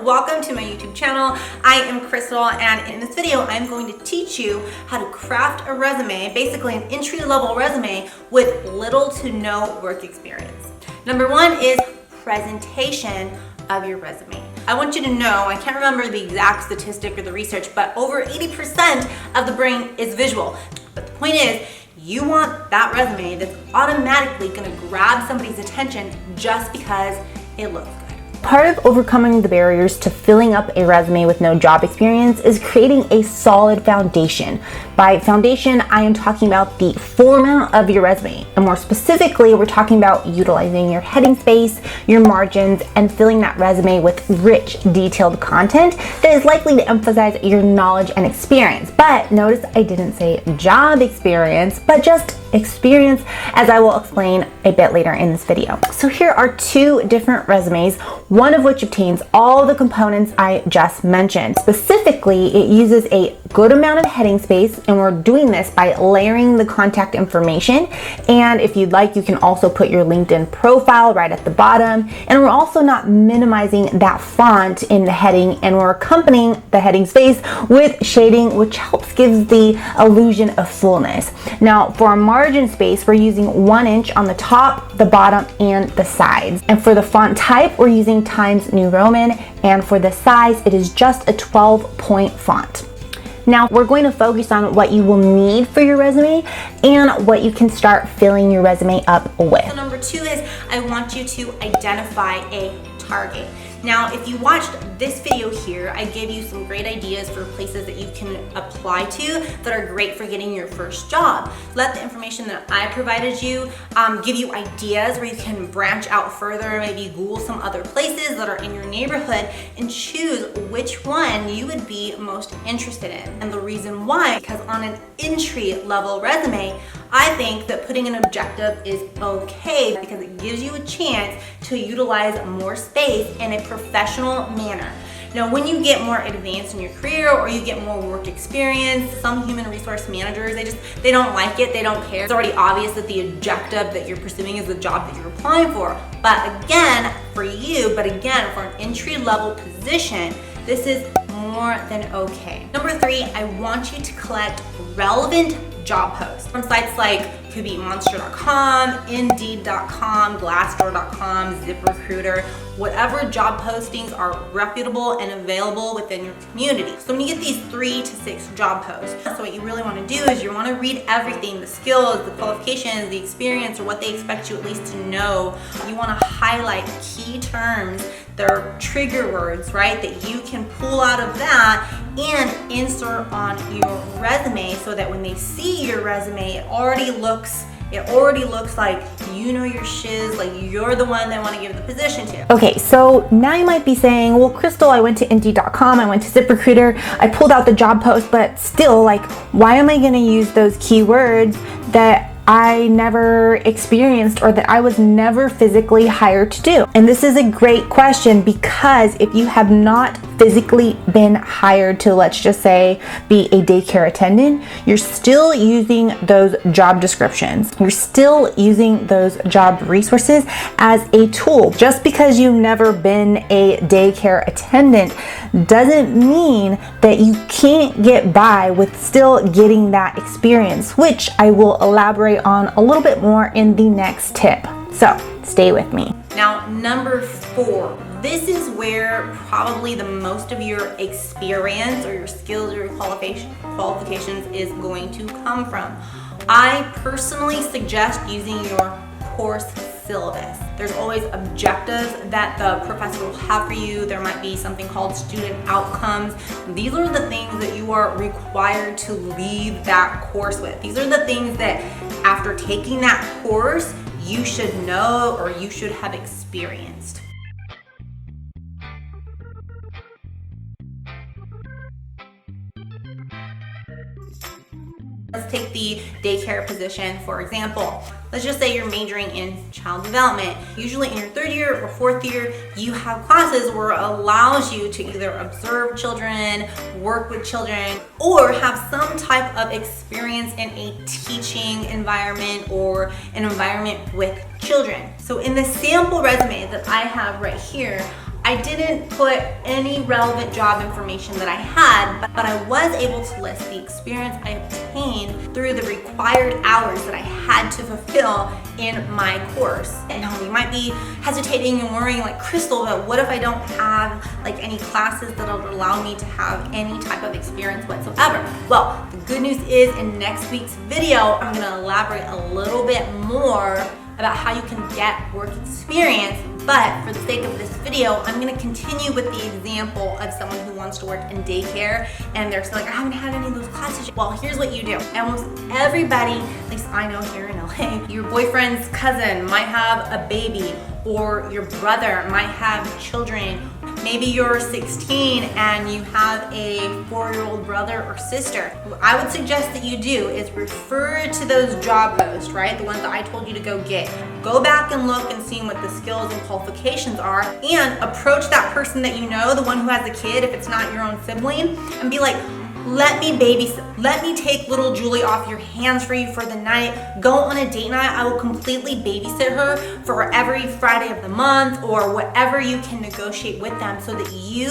welcome to my YouTube channel. I am Crystal, and in this video I'm going to teach you how to craft a resume, basically an entry-level resume with little to no work experience. Number one is presentation of your resume. I want you to know, I can't remember the exact statistic or the research, but over 80% of the brain is visual. But the point is, you want that resume that's automatically gonna grab somebody's attention just because it looks good. Part of overcoming the barriers to filling up a resume with no job experience is creating a solid foundation. By foundation, I am talking about the format of your resume. And more specifically, we're talking about utilizing your heading space, your margins, and filling that resume with rich, detailed content that is likely to emphasize your knowledge and experience. But notice I didn't say job experience, but just experience, as I will explain a bit later in this video. So here are two different resumes, one of which obtains all the components I just mentioned. Specifically, it uses a good amount of heading space, and we're doing this by layering the contact information. And if you'd like, you can also put your LinkedIn profile right at the bottom. And we're also not minimizing that font in the heading, and we're accompanying the heading space with shading, which helps give the illusion of fullness. Now, for our margin space, we're using 1 inch on the top, the bottom, and the sides. And for the font type, we're using Times New Roman, and for the size, it is just a 12-point font. Now, we're going to focus on what you will need for your resume and what you can start filling your resume up with. So number two is I want you to identify a target. Now, if you watched this video here, I gave you some great ideas for places that you can apply to that are great for getting your first job. Let the information that I provided you give you ideas where you can branch out further, maybe Google some other places that are in your neighborhood and choose which one you would be most interested in. And the reason why, because on an entry-level resume, I think that putting an objective is okay because it gives you a chance to utilize more space in a professional manner. Now, when you get more advanced in your career or you get more work experience, some human resource managers, they don't like it, they don't care. It's already obvious that the objective that you're pursuing is the job that you're applying for. But again, for you, for an entry-level position, this is more than okay. Number three, I want you to collect relevant job posts from sites like could be monster.com, indeed.com, glassdoor.com, ZipRecruiter, whatever job postings are reputable and available within your community. So when you get these 3 to 6 job posts, so what you really want to do is you want to read everything, the skills, the qualifications, the experience, or what they expect you at least to know. You want to highlight key terms, their trigger words, right, that you can pull out of that and insert on your resume so that when they see your resume, it already looks like you know your shiz, like you're the one they want to give the position to. Okay, so now you might be saying, well, Crystal, I went to Indeed.com, I went to ZipRecruiter, I pulled out the job post, but still, like, why am I going to use those keywords that I never experienced or that I was never physically hired to do? And this is a great question because if you have not physically been hired to, let's just say, be a daycare attendant, you're still using those job descriptions. You're still using those job resources as a tool. Just because you've never been a daycare attendant doesn't mean that you can't get by with still getting that experience, which I will elaborate on a little bit more in the next tip. So stay with me. Now, number 4, this is where probably the most of your experience or your skills or your qualifications is going to come from. I personally suggest using your course syllabus. There's always objectives that the professor will have for you. There might be something called student outcomes. These are the things that you are required to leave that course with. These are the things that after taking that course, you should know or you should have experienced. Let's take the daycare position, for example. Let's just say you're majoring in child development. Usually in your 3rd year or 4th year, you have classes where it allows you to either observe children, work with children, or have some type of experience in a teaching environment or an environment with children. So in the sample resume that I have right here, I didn't put any relevant job information that I had, but I was able to list the experience I obtained through the required hours that I had to fulfill in my course. And now you might be hesitating and worrying like, Crystal, but what if I don't have like any classes that'll allow me to have any type of experience whatsoever? Well, the good news is in next week's video, I'm gonna elaborate a little bit more about how you can get work experience. But for the sake of this video, I'm gonna continue with the example of someone who wants to work in daycare and they're still like, I haven't had any of those classes yet. Well, here's what you do. Almost everybody, at least I know here in LA, your boyfriend's cousin might have a baby, or your brother might have children. Maybe you're 16 and you have a 4-year-old brother or sister. What I would suggest that you do is refer to those job posts, right? The ones that I told you to go get. Go back and look and see what the skills and qualifications are, and approach that person that you know, the one who has a kid, if it's not your own sibling, and be like, let me babysit. Let me take little Julie off your hands for you for the night. Go on a date night. I will completely babysit her for every Friday of the month, or whatever you can negotiate with them so that you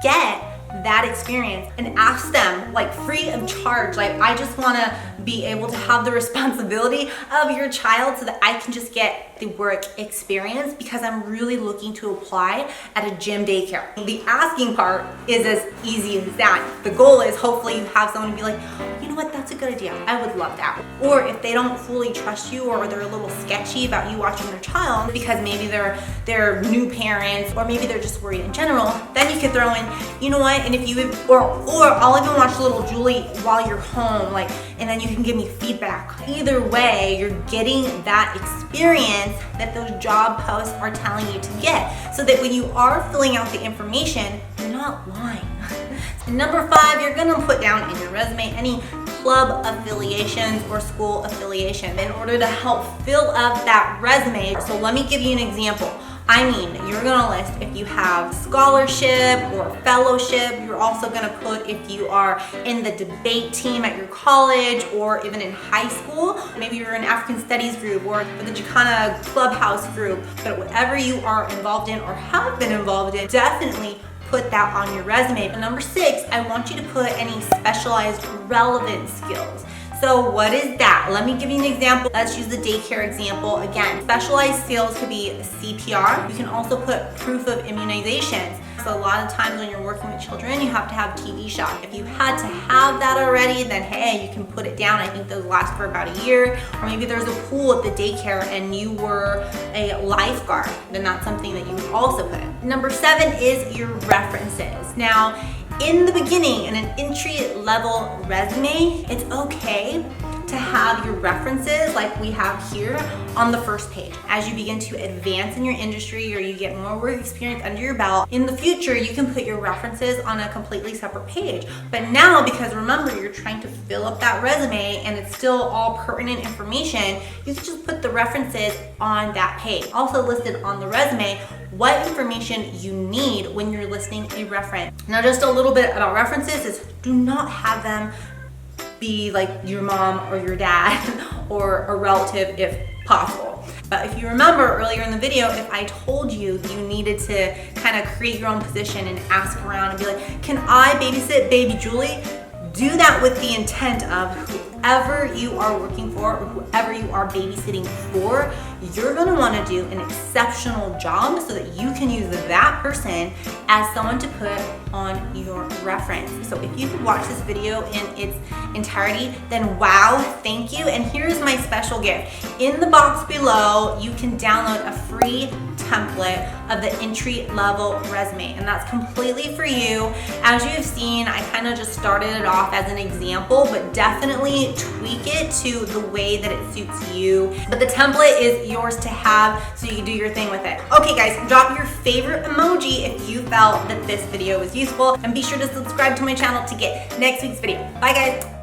get that experience. And ask them, like, free of charge. Like, I just want to be able to have the responsibility of your child so that I can just get the work experience, because I'm really looking to apply at a gym daycare. The asking part is as easy as that. The goal is hopefully you have someone to be like, you know what, that's a good idea. I would love that. Or if they don't fully trust you, or they're a little sketchy about you watching their child because maybe they're new parents, or maybe they're just worried in general, then you could throw in, you know what, and if you, or I'll even watch little Julie while you're home, like, and then you can give me feedback. Either way, you're getting that experience that those job posts are telling you to get, so that when you are filling out the information, you're not lying. Number 5, you're gonna put down in your resume any club affiliations or school affiliation in order to help fill up that resume. So let me give you an example. I mean, you're gonna list if you have scholarship or fellowship. You're also gonna put if you are in the debate team at your college, or even in high school. Maybe you're in African Studies group, or the Chicana Clubhouse group. But whatever you are involved in or have been involved in, definitely put that on your resume. And number 6, I want you to put any specialized relevant skills. So what is that? Let me give you an example. Let's use the daycare example again. Specialized skills could be CPR. You can also put proof of immunizations. So a lot of times when you're working with children, you have to have TB shot. If you had to have that already, then hey, you can put it down. I think those last for about a year. Or maybe there's a pool at the daycare and you were a lifeguard, then that's something that you would also put in. Number 7 is your references. Now, in the beginning, in an entry-level resume, it's okay to have your references like we have here on the first page. As you begin to advance in your industry, or you get more work experience under your belt, in the future you can put your references on a completely separate page. But now, because remember, you're trying to fill up that resume and it's still all pertinent information, you can just put the references on that page. Also listed on the resume what information you need when you're listing a reference. Now, just a little bit about references is do not have them be like your mom or your dad or a relative if possible. But if you remember earlier in the video, if I told you you needed to kind of create your own position and ask around and be like, can I babysit baby Julie? Do that with the intent of whoever you are working for or whoever you are babysitting for, you're gonna wanna do an exceptional job so that you can use that person as someone to put on your reference. So if you could watch this video in its entirety, then wow, thank you. And here's my special gift. In the box below, you can download a free template of the entry-level resume, and that's completely for you. As you have seen, I kind of just started it off as an example, but definitely tweak it to the way that it suits you. But the template is yours to have, so you can do your thing with it. Okay guys, drop your favorite emoji if you felt that this video was useful, and be sure to subscribe to my channel to get next week's video. Bye guys.